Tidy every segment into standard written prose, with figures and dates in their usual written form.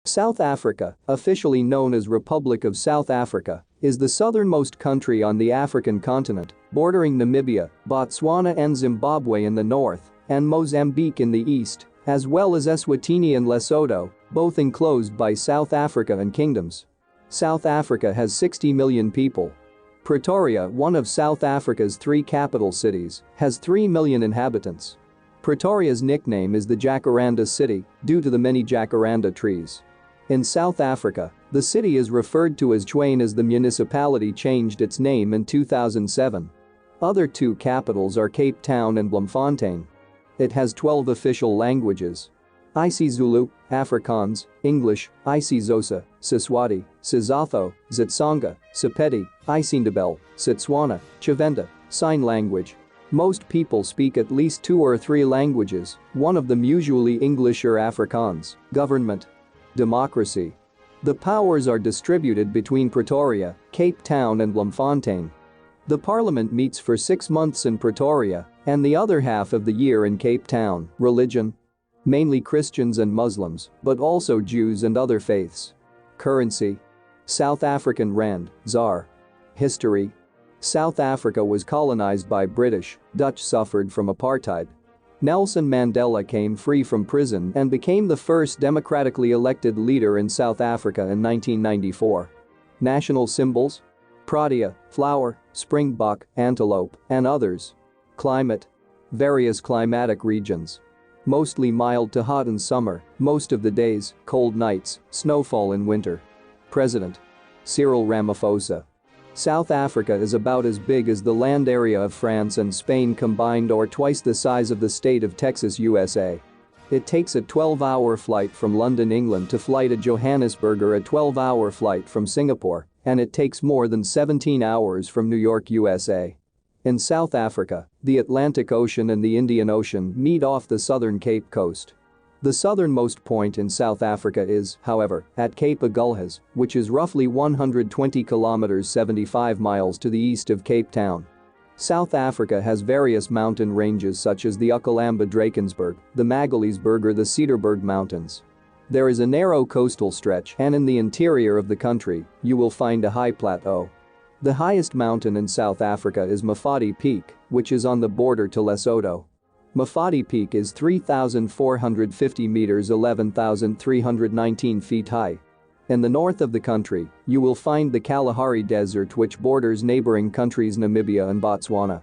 South Africa, officially known as Republic of South Africa, is the southernmost country on the African continent, bordering Namibia, Botswana and Zimbabwe in the north, and Mozambique in the east, as well as Eswatini and Lesotho, both enclosed by South Africa and kingdoms. South Africa has 60 million people. Pretoria, one of South Africa's 3 capital cities, has 3 million inhabitants. Pretoria's nickname is the Jacaranda City due to the many jacaranda trees. In South Africa, the city is referred to as Tshwane as the municipality changed its name in 2007. Other 2 capitals are Cape Town and Bloemfontein. It has 12 official languages: isiZulu, Afrikaans, English, isiXhosa, Siswati, Sesotho, Xitsonga, Sepedi, isiNdebele, Setswana, Tshivenda, Sign Language. Most people speak at least 2 or 3 languages, one of them usually English or Afrikaans. Government. Democracy. The powers are distributed between Pretoria, Cape Town and Bloemfontein. The parliament meets for 6 months in Pretoria and the other half of the year in Cape Town. Religion. Mainly Christians and Muslims, but also Jews and other faiths. Currency. South African Rand, ZAR. History. South Africa was colonized by British, Dutch suffered from apartheid. Nelson Mandela came free from prison and became the first democratically elected leader in South Africa in 1994. National symbols? Protea, flower, springbok, antelope, and others. Climate. Various climatic regions. Mostly mild to hot in summer, most of the days, cold nights, snowfall in winter. President. Cyril Ramaphosa. South Africa is about as big as the land area of France and Spain combined, or twice the size of the state of Texas, USA. It takes a 12-hour flight from London, England to fly to Johannesburg, or a 12-hour flight from Singapore, and it takes more than 17 hours from New York, USA. In South Africa, the Atlantic Ocean and the Indian Ocean meet off the southern Cape Coast. The southernmost point in South Africa is, however, at Cape Agulhas, which is roughly 120 kilometers 75 miles to the east of Cape Town. South Africa has various mountain ranges such as the uKhahlamba-Drakensberg, the Magaliesberg or the Cederberg Mountains. There is a narrow coastal stretch, and in the interior of the country, you will find a high plateau. The highest mountain in South Africa is Mafadi Peak, which is on the border to Lesotho. Mafadi Peak is 3,450 meters, 11,319 feet high. In the north of the country, you will find the Kalahari Desert, which borders neighboring countries Namibia and Botswana.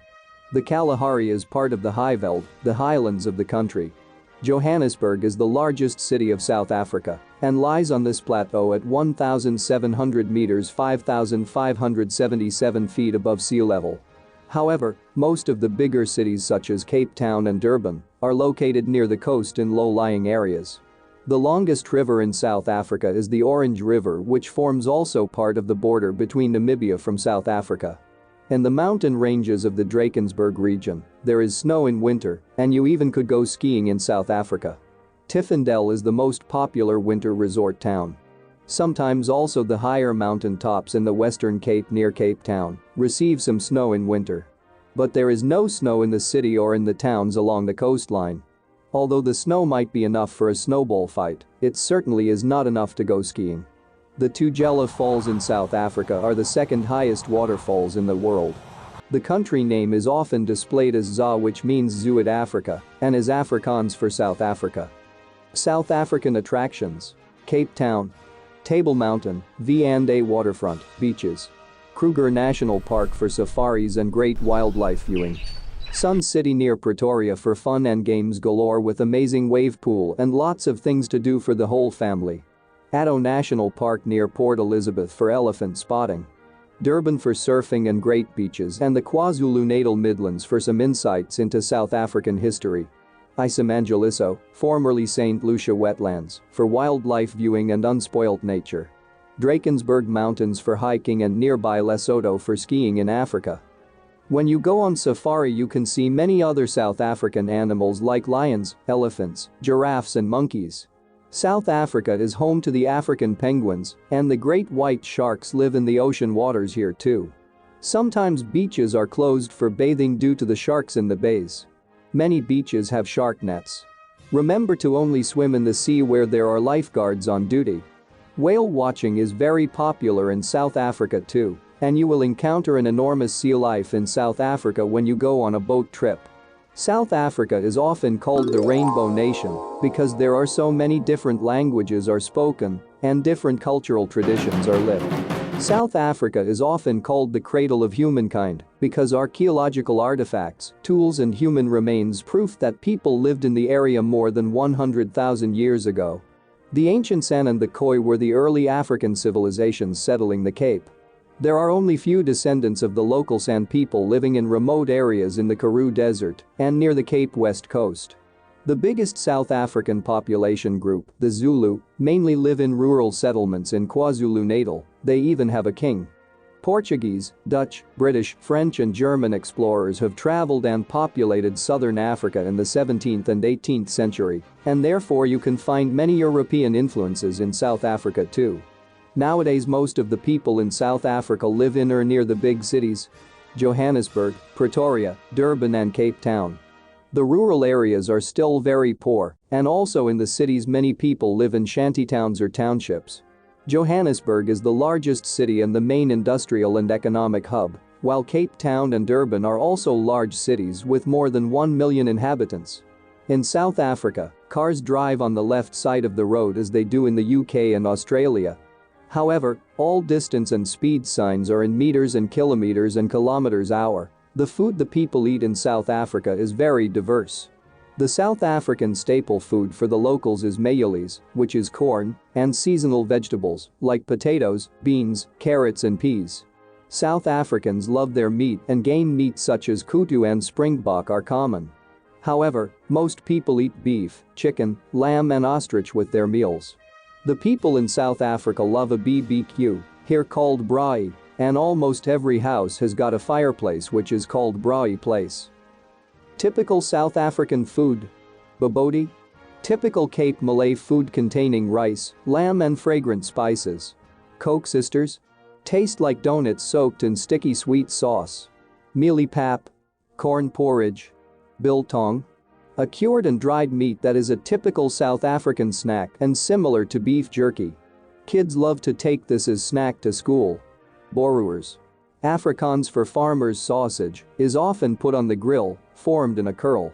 The Kalahari is part of the Highveld, the highlands of the country. Johannesburg is the largest city of South Africa and lies on this plateau at 1,700 meters, 5,577 feet above sea level. However, most of the bigger cities such as Cape Town and Durban are located near the coast in low-lying areas. The longest river in South Africa is the Orange River, which forms also part of the border between Namibia from South Africa. In the mountain ranges of the Drakensberg region, there is snow in winter, and you even could go skiing in South Africa. Tiffendel is the most popular winter resort town. Sometimes also the higher mountain tops in the Western Cape near Cape Town receive some snow in winter. But there is no snow in the city or in the towns along the coastline. Although the snow might be enough for a snowball fight, it certainly is not enough to go skiing. The Tugela Falls in South Africa are the second highest waterfalls in the world. The country name is often displayed as ZA, which means Zuid Africa, and is Afrikaans for South Africa. South African attractions. Cape Town. Table Mountain, V&A Waterfront, beaches. Kruger National Park for safaris and great wildlife viewing. Sun City near Pretoria for fun and games galore with amazing wave pool and lots of things to do for the whole family. Addo National Park near Port Elizabeth for elephant spotting. Durban for surfing and great beaches, and the KwaZulu-Natal Midlands for some insights into South African history. Isimangaliso, formerly St Lucia Wetlands, for wildlife viewing and unspoilt nature. Drakensberg Mountains for hiking, and nearby Lesotho for skiing in Africa. When you go on safari, you can see many other South African animals like lions, elephants, giraffes and monkeys. South Africa is home to the African penguins, and the great white sharks live in the ocean waters here too. Sometimes beaches are closed for bathing due to the sharks in the bays. Many beaches have shark nets. Remember to only swim in the sea where there are lifeguards on duty. Whale watching is very popular in South Africa too, and you will encounter an enormous sea life in South Africa when you go on a boat trip. South Africa is often called the Rainbow Nation because there are so many different languages are spoken and different cultural traditions are lived. South Africa is often called the cradle of humankind because archaeological artifacts, tools and human remains prove that people lived in the area more than 100,000 years ago. The ancient San and the Khoi were the early African civilizations settling the Cape. There are only few descendants of the local San people living in remote areas in the Karoo Desert and near the Cape West Coast. The biggest South African population group, the Zulu, mainly live in rural settlements in KwaZulu-Natal. They even have a king. Portuguese, Dutch, British, French and German explorers have traveled and populated southern Africa in the 17th and 18th century, and therefore you can find many European influences in South Africa too. Nowadays most of the people in South Africa live in or near the big cities: Johannesburg, Pretoria, Durban and Cape Town. The rural areas are still very poor, and also in the cities many people live in shantytowns or townships. Johannesburg is the largest city and the main industrial and economic hub, while Cape Town and Durban are also large cities with more than 1 million inhabitants. In South Africa, cars drive on the left side of the road as they do in the UK and Australia. However, all distance and speed signs are in meters and kilometers and kilometers hour. The food the people eat in South Africa is very diverse. The South African staple food for the locals is maize, which is corn, and seasonal vegetables like potatoes, beans, carrots and peas. South Africans love their meat and game meat such as kudu and springbok are common. However, most people eat beef, chicken, lamb and ostrich with their meals. The people in South Africa love a BBQ, here called braai, and almost every house has got a fireplace which is called braai place. Typical South African food: bobotie. Typical Cape Malay food containing rice, lamb and fragrant spices. Coke sisters. Taste like donuts soaked in sticky sweet sauce. Mealie pap. Corn porridge. Biltong. A cured and dried meat that is a typical South African snack and similar to beef jerky. Kids love to take this as snack to school. Boerewors. Afrikaans for farmers sausage is often put on the grill, formed in a curl.